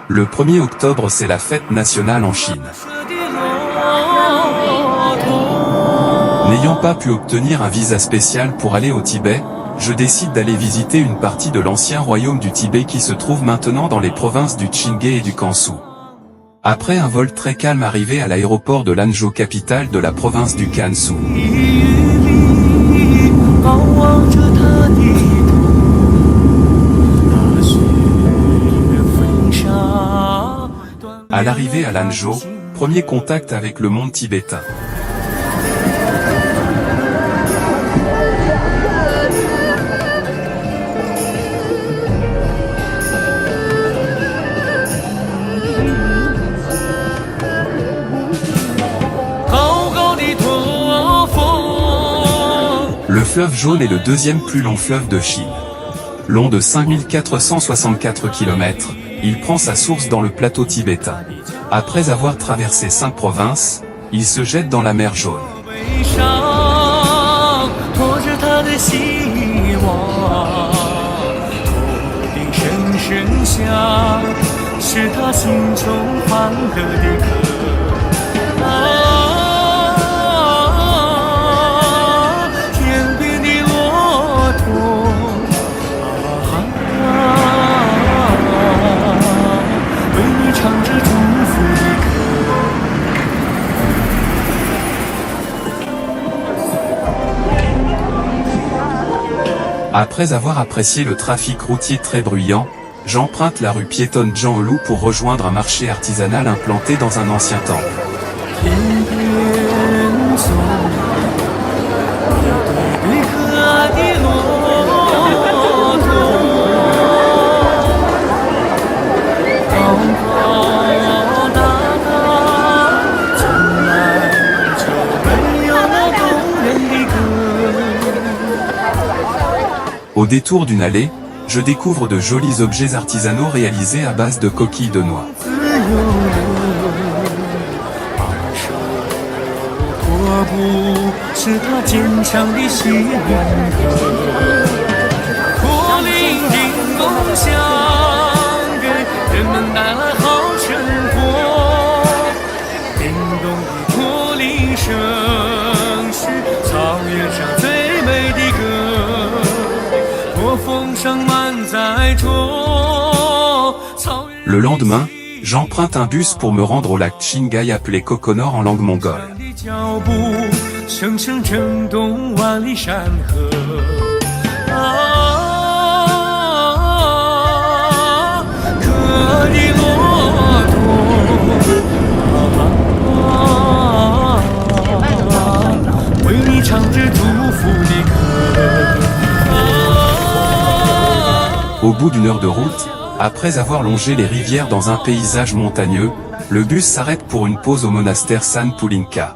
Le 1er octobre, c'est la fête nationale en Chine. N'ayant pas pu obtenir un visa spécial pour aller au Tibet, je décide d'aller visiter une partie de l'ancien royaume du Tibet qui se trouve maintenant dans les provinces du Qinghai et du Gansu. Après un vol très calme arrivé à l'aéroport de Lanzhou, capitale de la province du Gansu. À l'arrivée à Lanzhou, premier contact avec le monde tibétain. Le fleuve Jaune est le deuxième plus long fleuve de Chine. Long de 5464 km, il prend sa source dans le plateau tibétain. Après avoir traversé 5 provinces, il se jette dans la mer Jaune. Après avoir apprécié le trafic routier très bruyant, j'emprunte la rue piétonne Zhanglu pour rejoindre un marché artisanal implanté dans un ancien temple. Au détour d'une allée, je découvre de jolis objets artisanaux réalisés à base de coquilles de noix. Le lendemain, j'emprunte un bus pour me rendre au lac Qinghai appelé Kokonor en langue mongole. Au bout d'une heure de route, après avoir longé les rivières dans un paysage montagneux, le bus s'arrête pour une pause au monastère San Pulinka.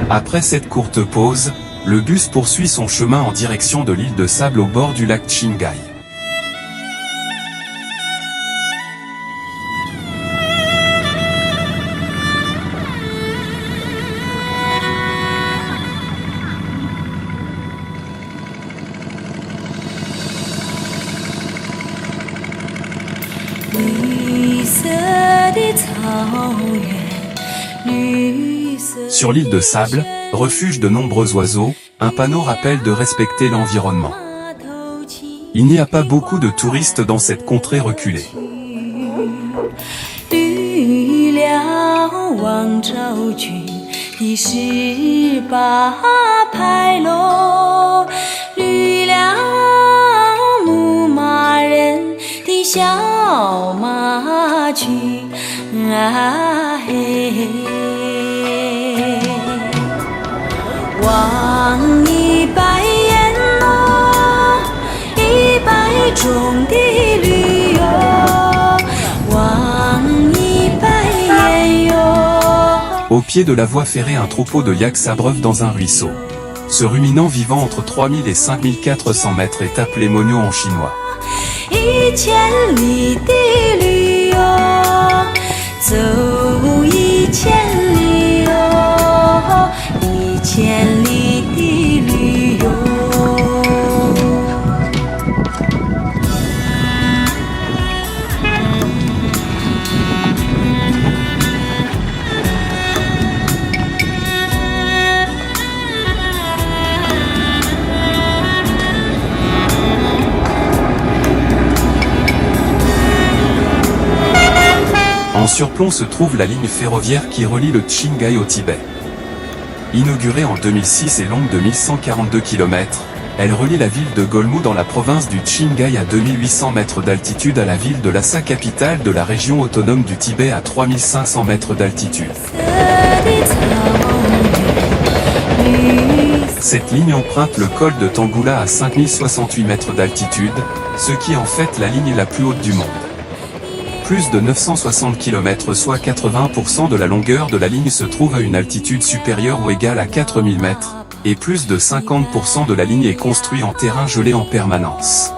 Après cette courte pause, le bus poursuit son chemin en direction de l'île de sable au bord du lac Qinghai. Sur l'île de sable, refuge de nombreux oiseaux, un panneau rappelle de respecter l'environnement. Il n'y a pas beaucoup de touristes dans cette contrée reculée. 绿了王昭君的18牌楼，绿了牧马人的小马驹啊嘿，望100烟罗，100种的旅游。 Au pied de la voie ferrée, un troupeau de yaks s'abreuve dans un ruisseau. Ce ruminant vivant entre 3000 et 5400 mètres est appelé monyo en chinois. 1000里的旅游，走1000里哦，1000里的旅游。 En surplomb se trouve la ligne ferroviaire qui relie le Qinghai au Tibet. Inaugurée en 2006 et longue de 1142 km, elle relie la ville de Golmu dans la province du Qinghai à 2800 mètres d'altitude à la ville de Lhasa, capitale de la région autonome du Tibet à 3500 mètres d'altitude. Cette ligne emprunte le col de Tanggula à 5068 mètres d'altitude, ce qui en fait la ligne la plus haute du monde. Plus de 960 km, soit 80% de la longueur de la ligne, se trouve à une altitude supérieure ou égale à 4000 mètres, et plus de 50% de la ligne est construit en terrain gelé en permanence.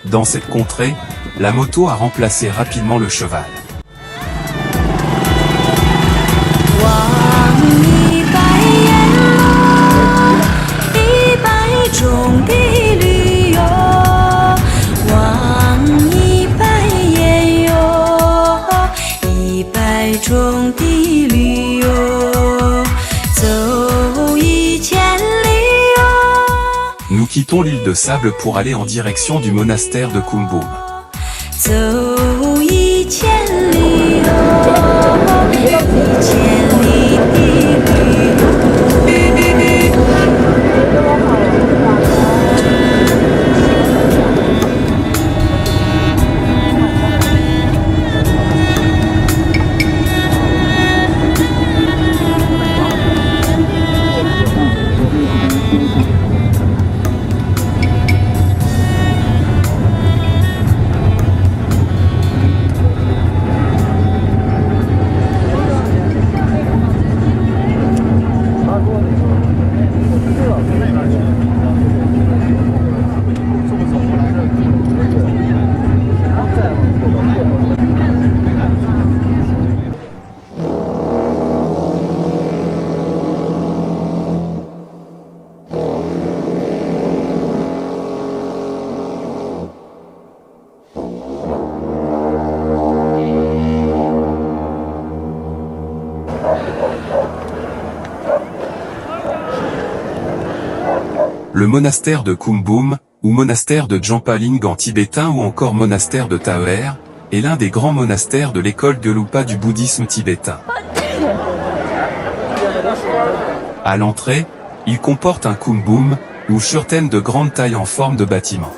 Dans cette contrée, la moto a remplacé rapidement le cheval. Nous quittons l'île de Sable pour aller en direction du monastère de Kumbum. Le monastère de Kumbum, ou monastère de Jampaling en tibétain ou encore monastère de Taeher, est l'un des grands monastères de l'école Gelugpa du bouddhisme tibétain. À l'entrée, il comporte un kumbum, ou shurten de grande taille en forme de bâtiment.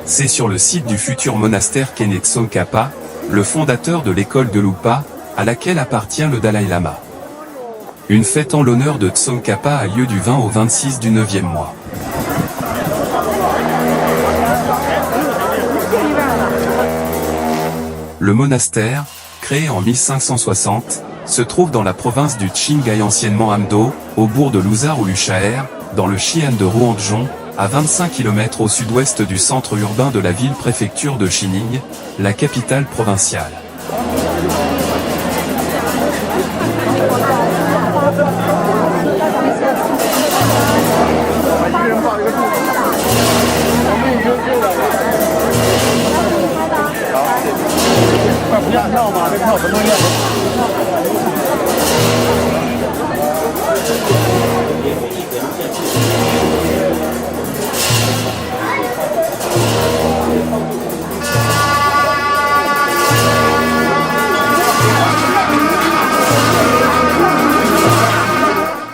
C'est sur le site du futur monastère Khened Tsongkhapa, le fondateur de l'école Gelugpa, à laquelle appartient le Dalai Lama. Une fête en l'honneur de Tsongkhapa a lieu du 20 au 26 du 9e mois. Le monastère, créé en 1560, se trouve dans la province du Qinghai anciennement Amdo, au bourg de Luzar ou Luchaer, dans le xian de Ruanzhong, à 25 km au sud-ouest du centre urbain de la ville-préfecture de Xining, la capitale provinciale. 票吗？这票什么样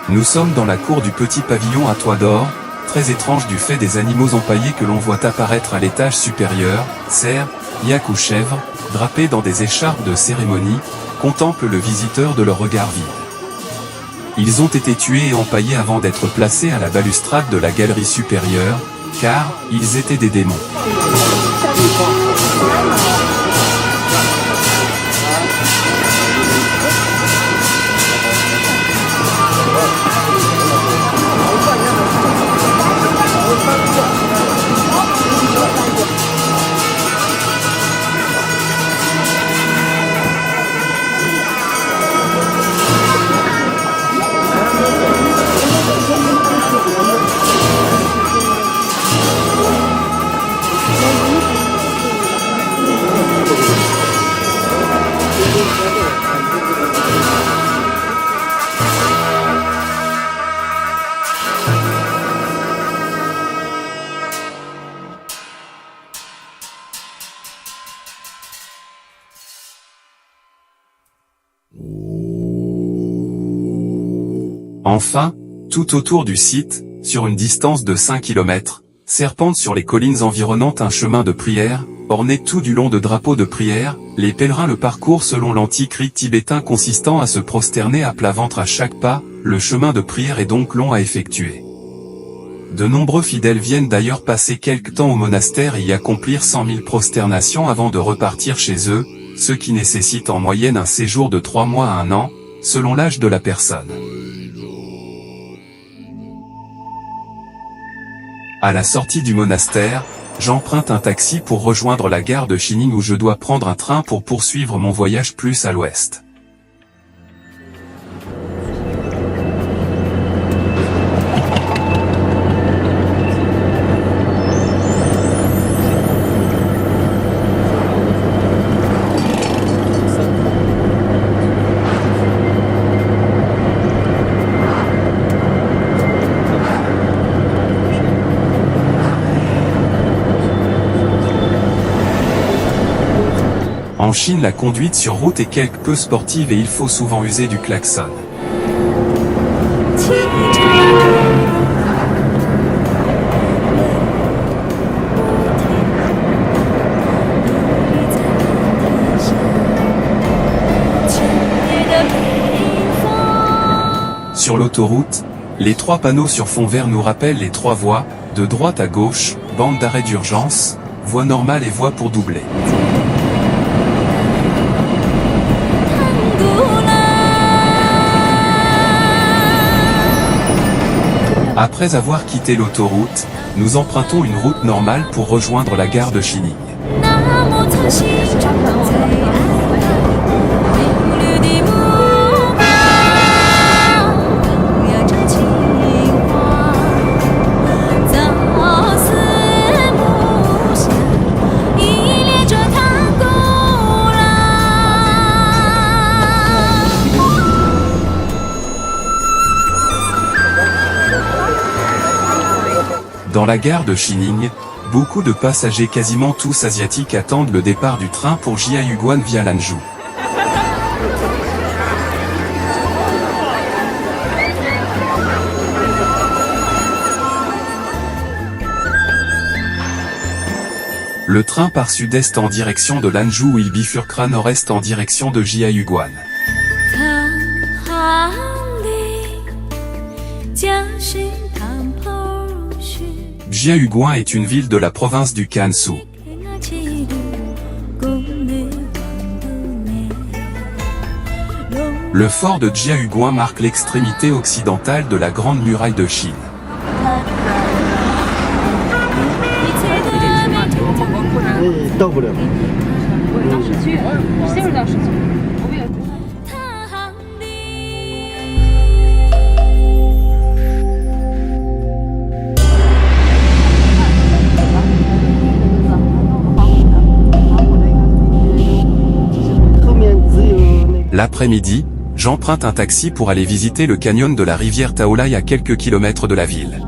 ？Nous sommes dans la cour du petit pavillon à toit d'or, très étrange du fait des animaux empaillés que l'on voit apparaître à l'étage supérieur, cerfs, yaks ou chèvres, drapés dans des écharpes de cérémonie, contemplent le visiteur de leur regard vide. Ils ont été tués et empaillés avant d'être placés à la balustrade de la galerie supérieure, car ils étaient des démons. Enfin, tout autour du site, sur une distance de 5 km, serpente sur les collines environnantes un chemin de prière, orné tout du long de drapeaux de prière. Les pèlerins le parcourent selon l'antique rite tibétain consistant à se prosterner à plat ventre à chaque pas. Le chemin de prière est donc long à effectuer. De nombreux fidèles viennent d'ailleurs passer quelque temps au monastère et y accomplir 100 000 prosternations avant de repartir chez eux, ce qui nécessite en moyenne un séjour de 3 mois à 1 an, selon l'âge de la personne. À la sortie du monastère, j'emprunte un taxi pour rejoindre la gare de Xining où je dois prendre un train pour poursuivre mon voyage plus à l'ouest. En Chine, la conduite sur route est quelque peu sportive et il faut souvent user du klaxon. Sur l'autoroute, les 3 panneaux sur fond vert nous rappellent les 3 voies, de droite à gauche, bande d'arrêt d'urgence, voie normale et voie pour doubler. Après avoir quitté l'autoroute, nous empruntons une route normale pour rejoindre la gare de Xining. Dans la gare de Xining, beaucoup de passagers quasiment tous asiatiques attendent le départ du train pour Jiayuguan via Lanzhou. Le train part sud-est en direction de Lanzhou où il bifurquera nord-est en direction de Jiayuguan. Jiayuguan est une ville de la province du Gansu. Le fort de Jiayuguan marque l'extrémité occidentale de la Grande Muraille de Chine. L'après-midi, j'emprunte un taxi pour aller visiter le canyon de la rivière Taolai à quelques kilomètres de la ville.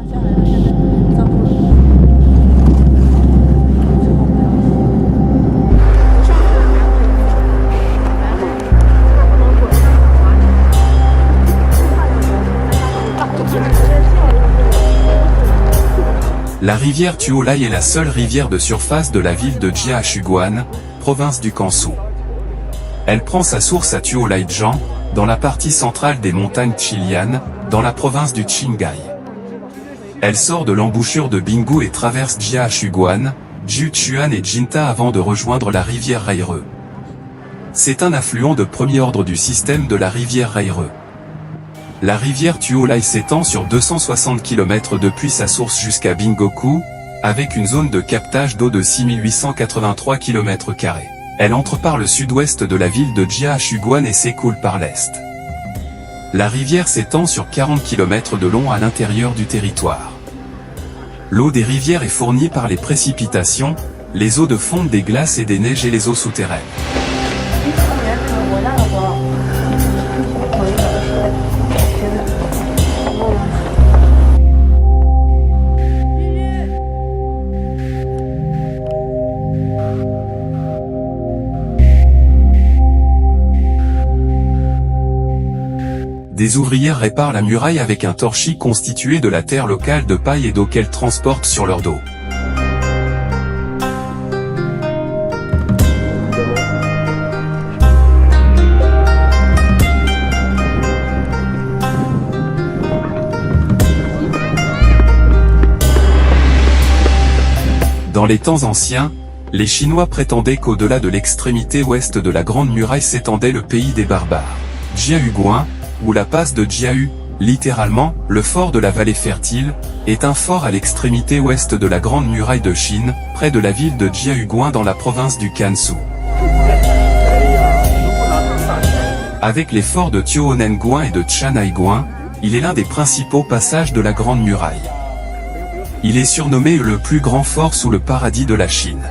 La rivière Taolai est la seule rivière de surface de la ville de Jiaxuguan, province du Gansu. Elle prend sa source à Taolaijiang, dans la partie centrale des montagnes Qilian, dans la province du Qinghai. Elle sort de l'embouchure de Binghu et traverse Jiaxuguan, Jiuquan et Jinta avant de rejoindre la rivière Raihe. C'est un affluent de premier ordre du système de la rivière Raihe. La rivière Taolai s'étend sur 260 km depuis sa source jusqu'à Bingoku, avec une zone de captage d'eau de 6883 km². Elle entre par le sud-ouest de la ville de Jiaxuguan et s'écoule par l'est. La rivière s'étend sur 40 km de long à l'intérieur du territoire. L'eau des rivières est fournie par les précipitations, les eaux de fonte des glaces et des neiges et les eaux souterraines. Des ouvrières réparent la muraille avec un torchis constitué de la terre locale de paille et d'eau qu'elles transportent sur leur dos. Dans les temps anciens, les Chinois prétendaient qu'au-delà de l'extrémité ouest de la Grande Muraille s'étendait le pays des barbares. Jiahuguan, ou la passe de Jiahu, littéralement, le fort de la vallée fertile, est un fort à l'extrémité ouest de la Grande Muraille de Chine, près de la ville de Jiahuguan dans la province du Gansu. Avec les forts de Tiaonenguan et de Chanhaiguan, il est l'un des principaux passages de la Grande Muraille. Il est surnommé le plus grand fort sous le paradis de la Chine.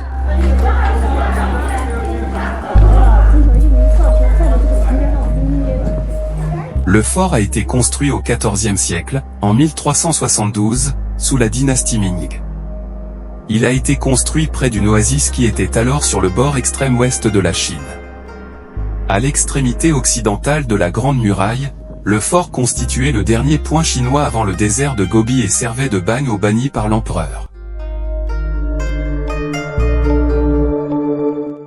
Le fort a été construit au XIVe siècle, en 1372, sous la dynastie Ming. Il a été construit près d'une oasis qui était alors sur le bord extrême ouest de la Chine. À l'extrémité occidentale de la Grande Muraille, le fort constituait le dernier point chinois avant le désert de Gobi et servait de bagne aux bannis par l'empereur.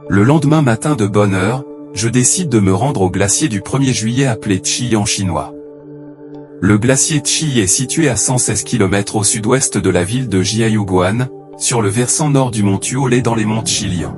Le lendemain matin de bonne heure, je décide de me rendre au glacier du 1er juillet appelé Qi en chinois. Le glacier Qi est situé à 116 km au sud-ouest de la ville de Jiahuguan, sur le versant nord du mont Taolai dans les monts Qilian.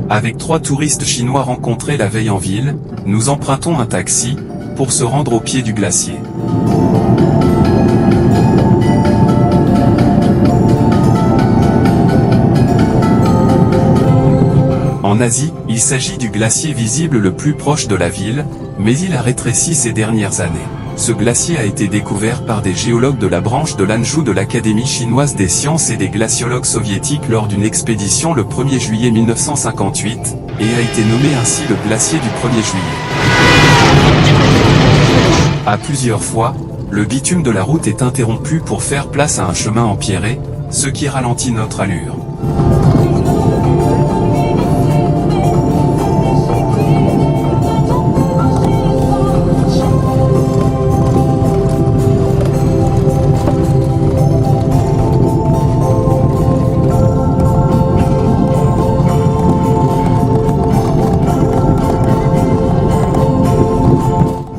Avec 3 touristes chinois rencontrés la veille en ville, nous empruntons un taxi, pour se rendre au pied du glacier. En Asie, il s'agit du glacier visible le plus proche de la ville, mais il a rétréci ces dernières années. Ce glacier a été découvert par des géologues de la branche de l'Anzhou de l'Académie chinoise des sciences et des glaciologues soviétiques lors d'une expédition le 1er juillet 1958, et a été nommé ainsi le glacier du 1er juillet. À plusieurs fois, le bitume de la route est interrompu pour faire place à un chemin empierré, ce qui ralentit notre allure.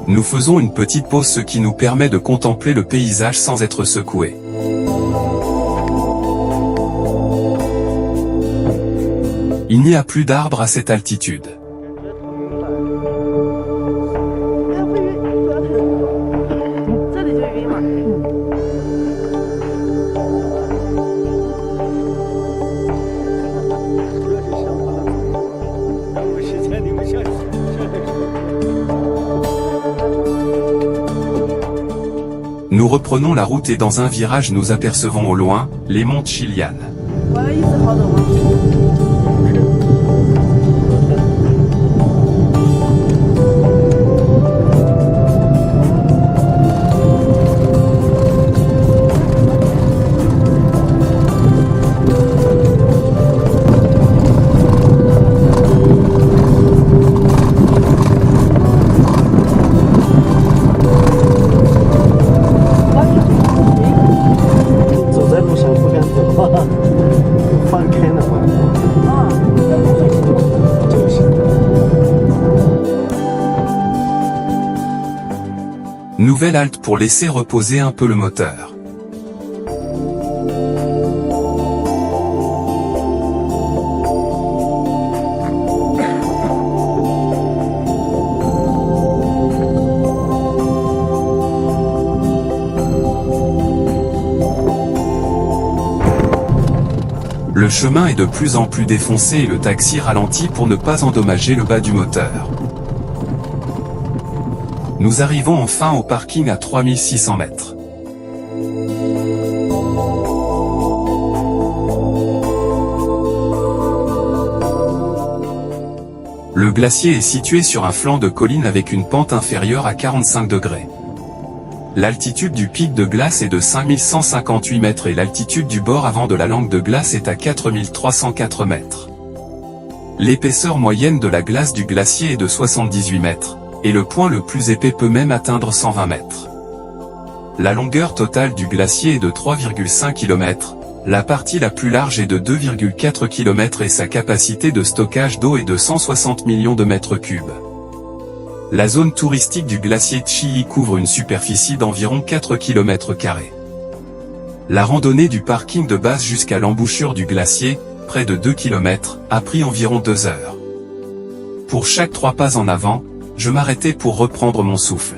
Nous faisons une petite pause, ce qui nous permet de contempler le paysage sans être secoué. Il n'y a plus d'arbres à cette altitude. Nous reprenons la route et dans un virage nous apercevons au loin, les monts Chilian. Nouvelle halte pour laisser reposer un peu le moteur. Le chemin est de plus en plus défoncé et le taxi ralentit pour ne pas endommager le bas du moteur. Nous arrivons enfin au parking à 3600 mètres. Le glacier est situé sur un flanc de colline avec une pente inférieure à 45 degrés. L'altitude du pic de glace est de 5158 mètres et l'altitude du bord avant de la langue de glace est à 4304 mètres. L'épaisseur moyenne de la glace du glacier est de 78 mètres. Et le point le plus épais peut même atteindre 120 mètres. La longueur totale du glacier est de 3,5 km, la partie la plus large est de 2,4 km et sa capacité de stockage d'eau est de 160 millions de mètres cubes. La zone touristique du glacier Chiyi couvre une superficie d'environ 4 km². La randonnée du parking de base jusqu'à l'embouchure du glacier, près de 2 km, a pris environ 2 heures. Pour chaque 3 pas en avant, je m'arrêtais pour reprendre mon souffle.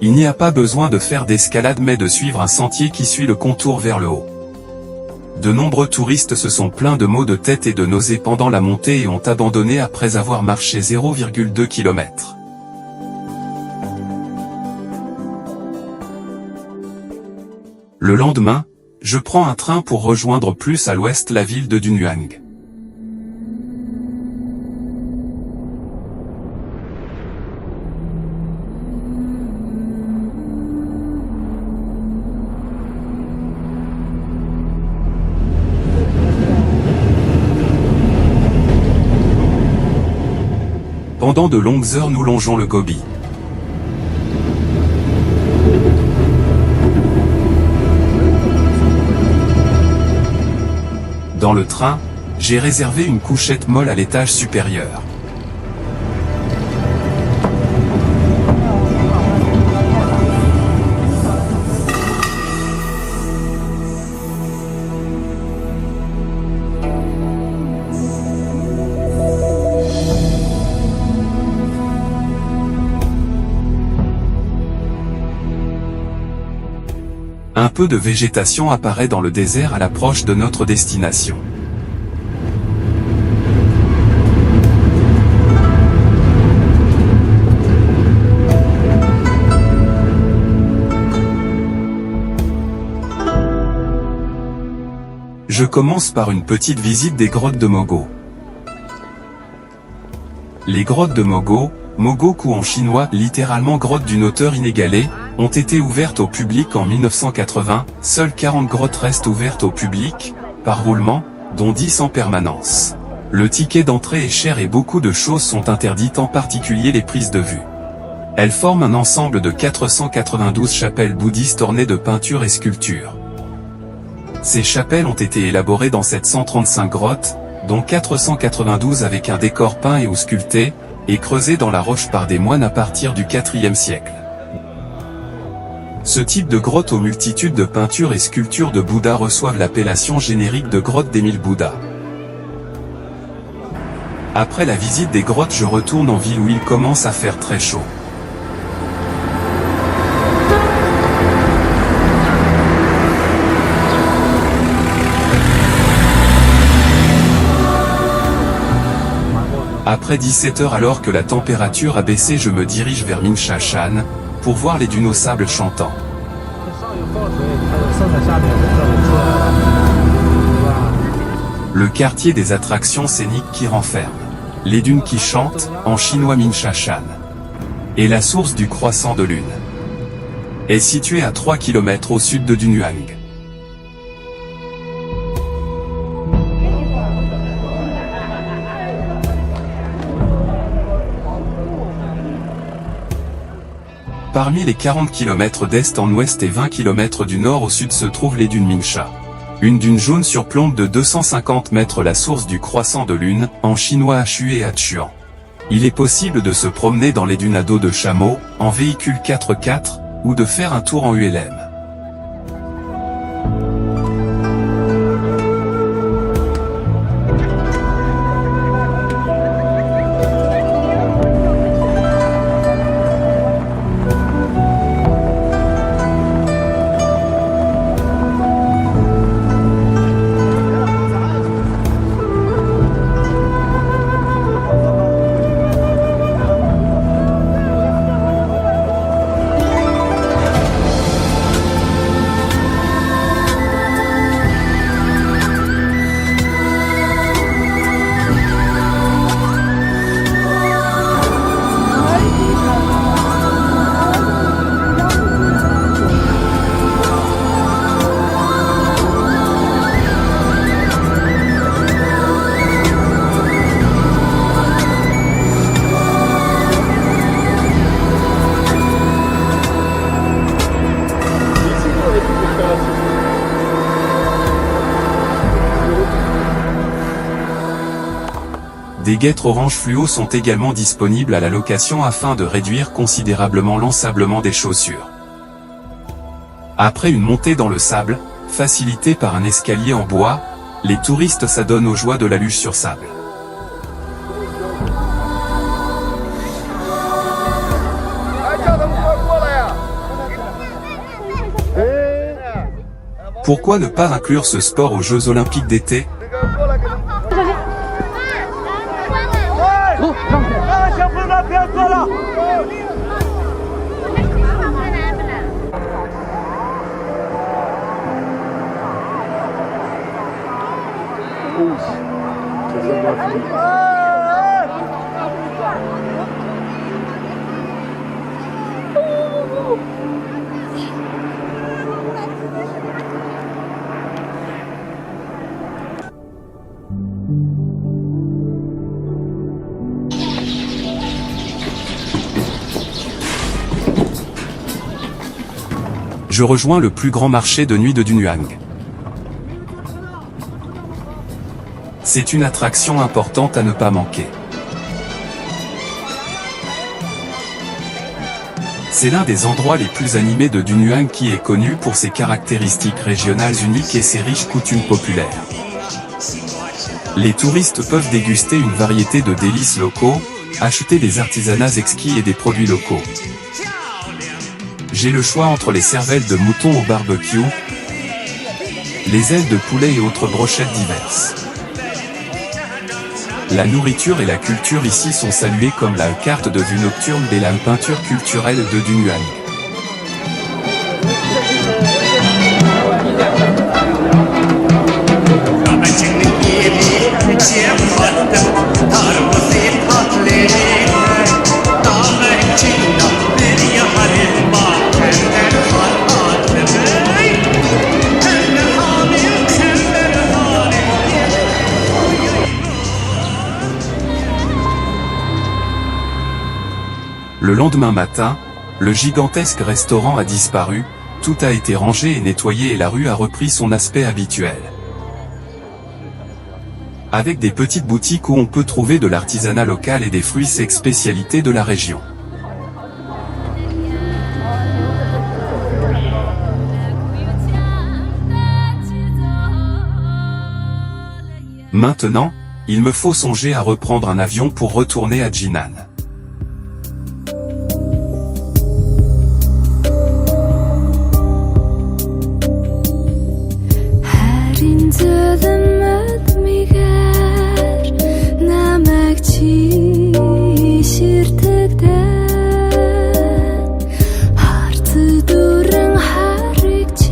Il n'y a pas besoin de faire d'escalade mais de suivre un sentier qui suit le contour vers le haut. De nombreux touristes se sont plaints de maux de tête et de nausées pendant la montée et ont abandonné après avoir marché 0,2 km. Le lendemain, je prends un train pour rejoindre plus à l'ouest la ville de Dunhuang. Pendant de longues heures nous longeons le Gobi. Dans le train, j'ai réservé une couchette molle à l'étage supérieur. Un peu de végétation apparaît dans le désert à l'approche de notre destination. Je commence par une petite visite des grottes de Mogo. Les grottes de Mogo, Mogoku en chinois, littéralement grotte d'une hauteur inégalée, ont été ouvertes au public en 1980, seules 40 grottes restent ouvertes au public, par roulement, dont 10 en permanence. Le ticket d'entrée est cher et beaucoup de choses sont interdites, en particulier les prises de vue. Elles forment un ensemble de 492 chapelles bouddhistes ornées de peintures et sculptures. Ces chapelles ont été élaborées dans 735 grottes, dont 492 avec un décor peint et ou sculpté, et creusées dans la roche par des moines à partir du IVe siècle. Ce type de grotte aux multitudes de peintures et sculptures de Bouddha reçoivent l'appellation générique de grotte des 1000 Bouddhas. Après la visite des grottes, je retourne en ville où il commence à faire très chaud. Après 17 heures, alors que la température a baissé, je me dirige vers Minshashan, pour voir les dunes au sable chantant. Le quartier des attractions scéniques qui renferme les dunes qui chantent, en chinois Minshashan, et la source du croissant de lune, est située à 3 km au sud de Dunhuang. Parmi les 40 km d'est en ouest et 20 km du nord au sud se trouvent les dunes Mingsha. Une dune jaune surplombe de 250 mètres la source du croissant de lune, en chinois Achu et Achuan. Il est possible de se promener dans les dunes à dos de chameau, en véhicule 4x4, ou de faire un tour en ULM. Des guêtres orange fluo sont également disponibles à la location afin de réduire considérablement l'ensablement des chaussures. Après une montée dans le sable, facilitée par un escalier en bois, les touristes s'adonnent aux joies de la luge sur sable. Pourquoi ne pas inclure ce sport aux Jeux Olympiques d'été ? Je rejoins le plus grand marché de nuit de Dunhuang. C'est une attraction importante à ne pas manquer. C'est l'un des endroits les plus animés de Dunhuang qui est connu pour ses caractéristiques régionales uniques et ses riches coutumes populaires. Les touristes peuvent déguster une variété de délices locaux, acheter des artisanats exquis et des produits locaux. J'ai le choix entre les cervelles de mouton au barbecue, les ailes de poulet et autres brochettes diverses. La nourriture et la culture ici sont saluées comme la carte de vue nocturne et la peinture culturelle de Dunhuang. Le lendemain matin, le gigantesque restaurant a disparu, tout a été rangé et nettoyé et la rue a repris son aspect habituel. Avec des petites boutiques où on peut trouver de l'artisanat local et des fruits secs spécialités de la région. Maintenant, il me faut songer à reprendre un avion pour retourner à Jinan. Харц дөрөн харагч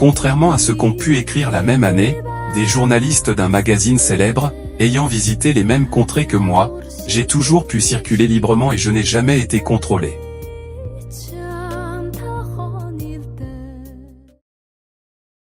Contrairement à ce qu'ont pu écrire la même année, des journalistes d'un magazine célèbre, ayant visité les mêmes contrées que moi, j'ai toujours pu circuler librement et je n'ai jamais été contrôlé.